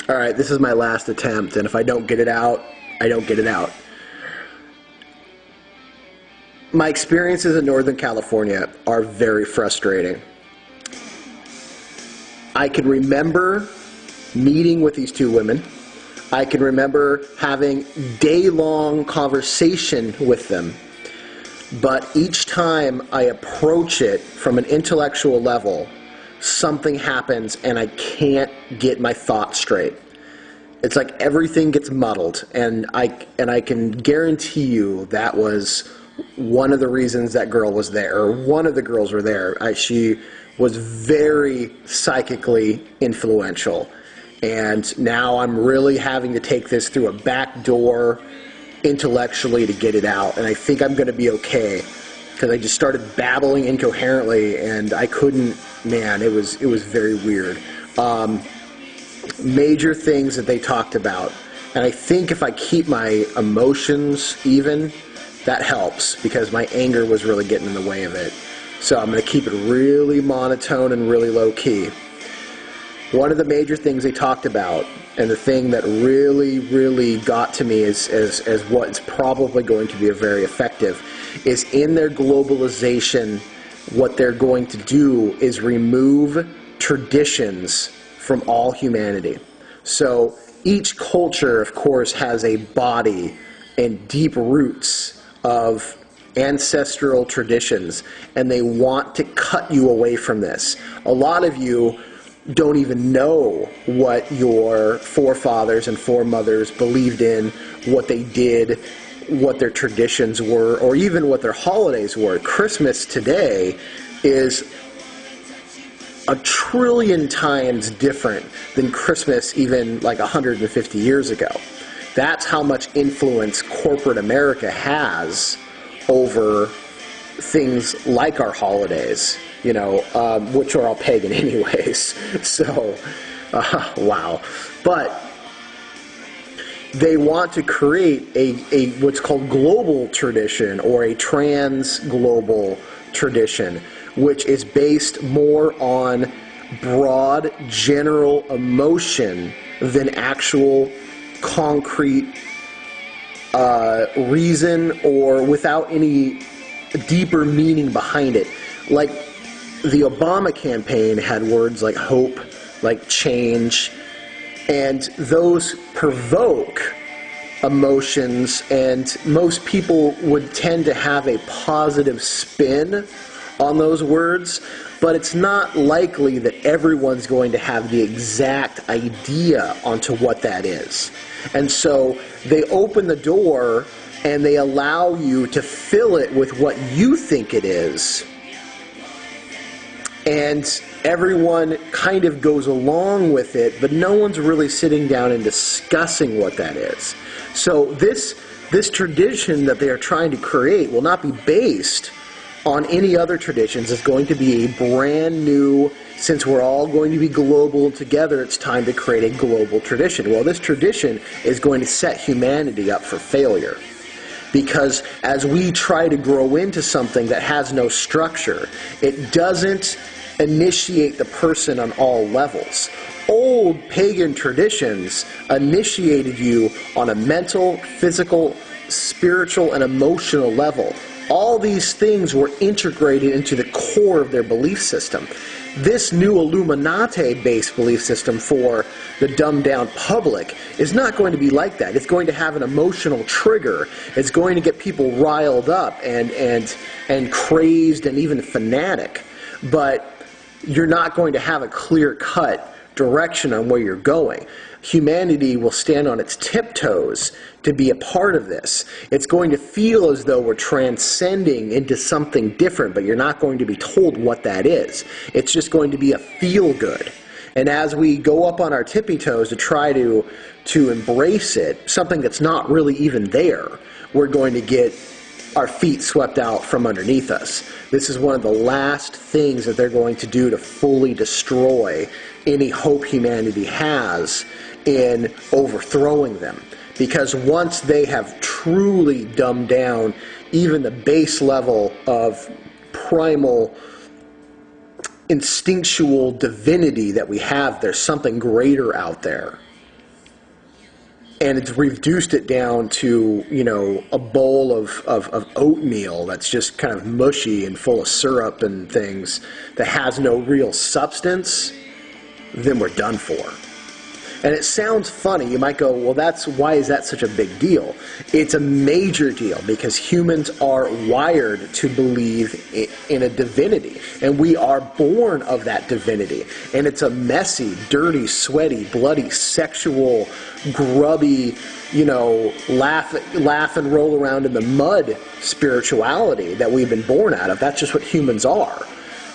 All right, this is my last attempt, and if I don't get it out, I don't get it out. My experiences in Northern California are very frustrating. I can remember meeting with these two women. I can remember having day-long conversation with them. But each time I approach it from an intellectual level, something happens and I can't get my thoughts straight. It's like everything gets muddled, and I can guarantee you that was one of the reasons that girl was there, or one of the girls were there. She was very psychically influential, and now I'm really having to take this through a back door intellectually to get it out, and I think I'm going to be okay, because I just started babbling incoherently, and I couldn't, man, it was very weird. Major things that they talked about, and I think if I keep my emotions even, that helps, because my anger was really getting in the way of it. So I'm going to keep it really monotone and really low key. One of the major things they talked about, and the thing that really got to me as what's probably going to be very effective, is in their globalization, what they're going to do is remove traditions from all humanity. So each culture, of course, has a body and deep roots of ancestral traditions, and they want to cut you away from this. A lot of you don't even know what your forefathers and foremothers believed in, what they did, what their traditions were, or even what their holidays were. Christmas today is a trillion times different than Christmas even like 150 years ago. That's how much influence corporate America has over things like our holidays, you know, which are all pagan anyways. So, wow. But they want to create a what's called global tradition, or a trans-global tradition, which is based more on broad, general emotion than actual concrete reason, or without any deeper meaning behind it. Like the Obama campaign had words like hope, like change, and those provoke emotions, and most people would tend to have a positive spin on those words, but it's not likely that everyone's going to have the exact idea onto what that is. And so they open the door and they allow you to fill it with what you think it is, and everyone kind of goes along with it, but no one's really sitting down and discussing what that is. So this tradition that they are trying to create will not be based on any other traditions. It's going to be a brand new, since we're all going to be global together, it's time to create a global tradition. Well, this tradition is going to set humanity up for failure, because as we try to grow into something that has no structure, it doesn't initiate the person on all levels. Old pagan traditions initiated you on a mental, physical, spiritual, and emotional level. All these things were integrated into the core of their belief system. This new Illuminati-based belief system for the dumbed-down public is not going to be like that. It's going to have an emotional trigger. It's going to get people riled up and crazed and even fanatic. But you're not going to have a clear-cut direction on where you're going. Humanity will stand on its tiptoes to be a part of this. It's going to feel as though we're transcending into something different, but you're not going to be told what that is. It's just going to be a feel-good. And as we go up on our tippy toes to try to embrace it, something that's not really even there, we're going to get our feet swept out from underneath us. This is one of the last things that they're going to do to fully destroy any hope humanity has in overthrowing them. Because once they have truly dumbed down even the base level of primal instinctual divinity that we have, there's something greater out there. and it's reduced it down to, you know, a bowl of oatmeal that's just kind of mushy and full of syrup and things that has no real substance, then we're done for. And it sounds funny. You might go, well, why is that such a big deal? It's a major deal because humans are wired to believe in a divinity. And we are born of that divinity. And it's a messy, dirty, sweaty, bloody, sexual, grubby, you know, laugh and roll around in the mud spirituality that we've been born out of. That's just what humans are.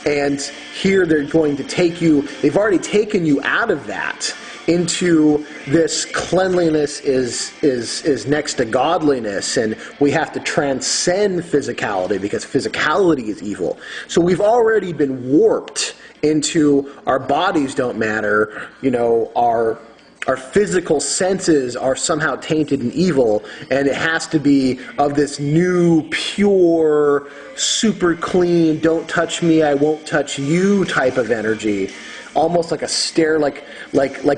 And here they're going to take you, they've already taken you out of that into this cleanliness is next to godliness, and we have to transcend physicality because physicality is evil. So we've already been warped into our bodies don't matter, you know, our physical senses are somehow tainted and evil, and it has to be of this new, pure, super clean, don't touch me, I won't touch you type of energy. Almost like a stare, like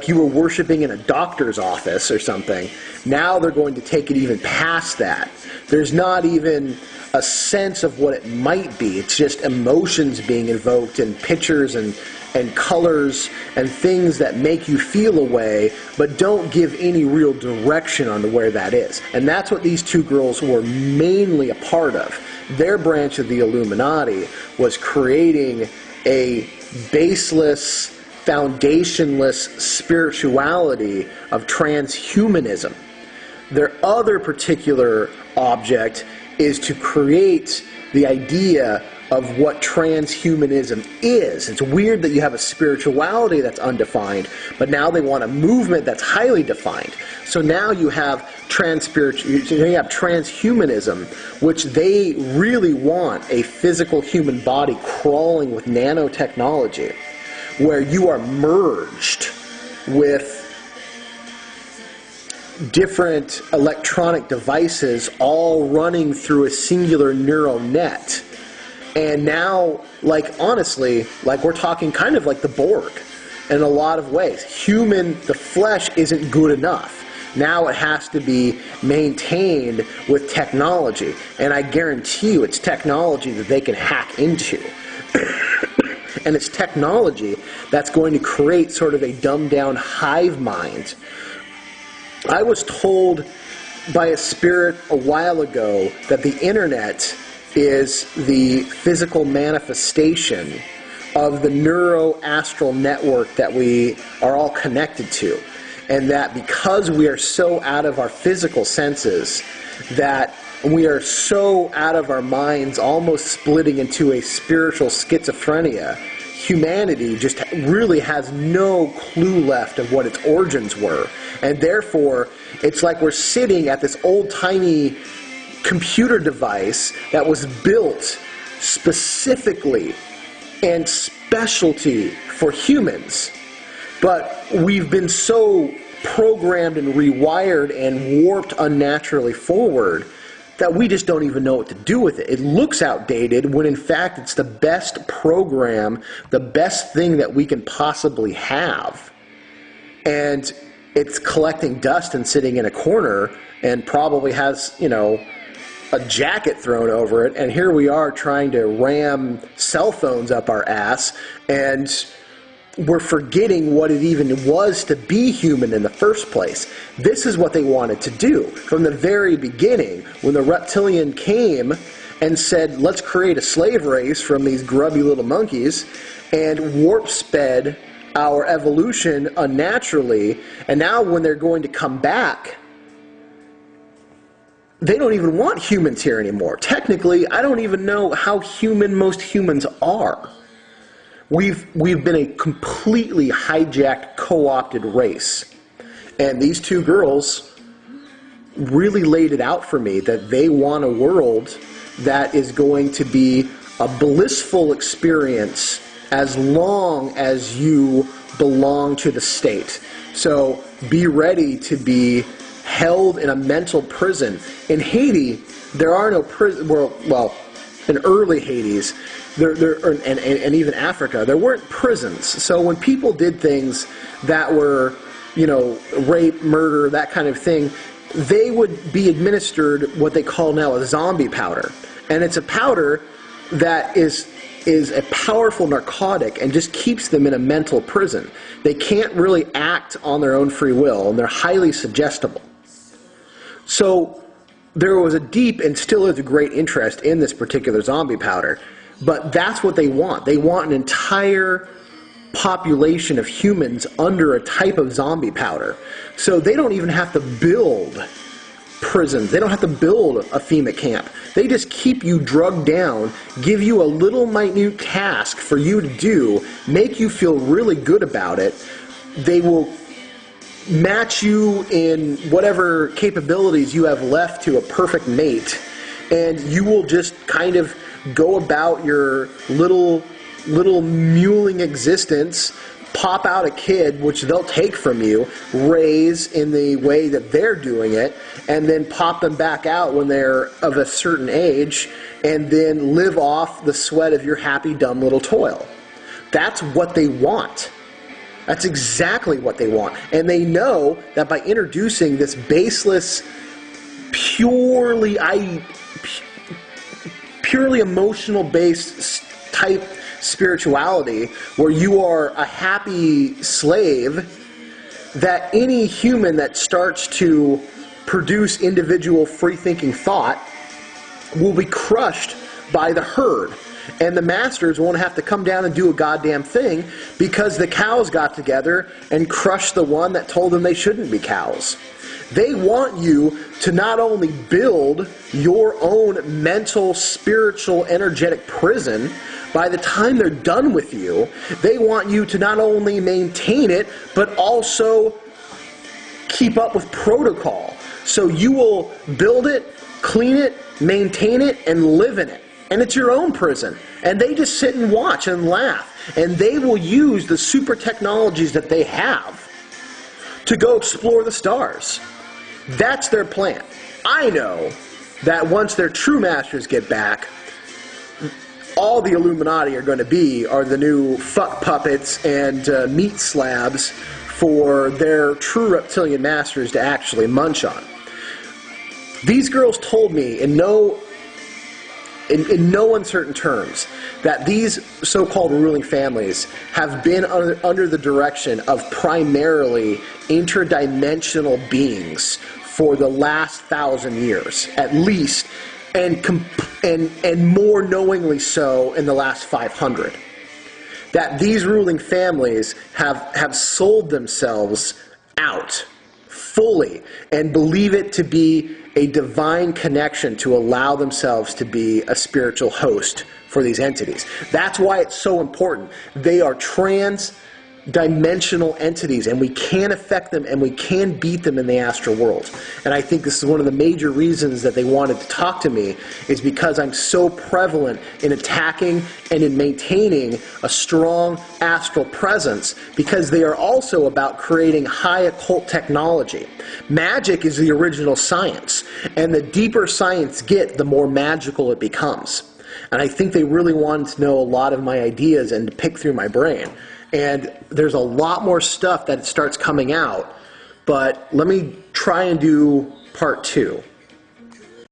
you were worshiping in a doctor's office or something. Now they're going to take it even past that. There's not even a sense of what it might be. It's just emotions being invoked and pictures and colors and things that make you feel a way, but don't give any real direction on where that is. And that's what these two girls were mainly a part of. Their branch of the Illuminati was creating a baseless, foundationless spirituality of transhumanism. Their other particular object is to create the idea of what transhumanism is. It's weird that you have a spirituality that's undefined, but now they want a movement that's highly defined. So now you have transhumanism, which they really want a physical human body crawling with nanotechnology, where you are merged with different electronic devices all running through a singular neural net. And now, like, honestly, like, we're talking kind of like the Borg in a lot of ways. The flesh isn't good enough. Now it has to be maintained with technology. And I guarantee you it's technology that they can hack into. And it's technology that's going to create sort of a dumbed-down hive mind. I was told by a spirit a while ago that the internet is the physical manifestation of the neuroastral network that we are all connected to. And that because we are so out of our physical senses, that we are so out of our minds, almost splitting into a spiritual schizophrenia, humanity just really has no clue left of what its origins were. And therefore, it's like we're sitting at this old-timey computer device that was built specifically and specialty for humans. But we've been so programmed and rewired and warped unnaturally forward that we just don't even know what to do with it. It looks outdated when in fact it's the best program, the best thing that we can possibly have. And it's collecting dust and sitting in a corner and probably has, you know, a jacket thrown over it, and here we are trying to ram cell phones up our ass, and we're forgetting what it even was to be human in the first place. This is what they wanted to do from the very beginning, when the reptilian came and said, let's create a slave race from these grubby little monkeys, and warp sped our evolution unnaturally. And now when they're going to come back, they don't even want humans here anymore. Technically, I don't even know how human most humans are. We've been a completely hijacked, co-opted race. And these two girls really laid it out for me that they want a world that is going to be a blissful experience as long as you belong to the state. So be ready to be held in a mental prison. In Haiti, there are no prison. Well, in early Hades, and even Africa, there weren't prisons. So when people did things that were rape, murder, that kind of thing, they would be administered what they call now a zombie powder. And it's a powder that is a powerful narcotic and just keeps them in a mental prison. They can't really act on their own free will, and they're highly suggestible. So there was a deep, and still is a great interest in this particular zombie powder, but that's what they want. They want an entire population of humans under a type of zombie powder. So they don't even have to build prisons. They don't have to build a FEMA camp. They just keep you drugged down, give you a little minute task for you to do, make you feel really good about it. They will match you in whatever capabilities you have left to a perfect mate, and you will just kind of go about your little muling existence, pop out a kid, which they'll take from you, raise in the way that they're doing it, and then pop them back out when they're of a certain age, and then live off the sweat of your happy, dumb little toil. That's what they want. That's exactly what they want. And they know that by introducing this baseless, purely emotional-based type spirituality, where you are a happy slave, that any human that starts to produce individual free-thinking thought will be crushed by the herd. And the masters won't have to come down and do a goddamn thing, because the cows got together and crushed the one that told them they shouldn't be cows. They want you to not only build your own mental, spiritual, energetic prison. By the time they're done with you, they want you to not only maintain it, but also keep up with protocol. So you will build it, clean it, maintain it, and live in it. And it's your own prison. And they just sit and watch and laugh. And they will use the super technologies that they have to go explore the stars. That's their plan. I know that once their true masters get back, all the Illuminati are going to be are the new fuck puppets and meat slabs for their true reptilian masters to actually munch on. These girls told me in no uncertain terms that these so-called ruling families have been under the direction of primarily interdimensional beings for the last 1,000 years, at least, and more knowingly so in the last 500. That these ruling families have sold themselves out fully and believe it to be a divine connection to allow themselves to be a spiritual host for these entities. That's why it's so important. They are trans-dimensional entities, and we can affect them and we can beat them in the astral world. And I think this is one of the major reasons that they wanted to talk to me, is because I'm so prevalent in attacking and in maintaining a strong astral presence, because they are also about creating high occult technology. Magic is the original science, and the deeper science gets, the more magical it becomes. And I think they really wanted to know a lot of my ideas and to pick through my brain. And there's a lot more stuff that starts coming out, but let me try and do part 2.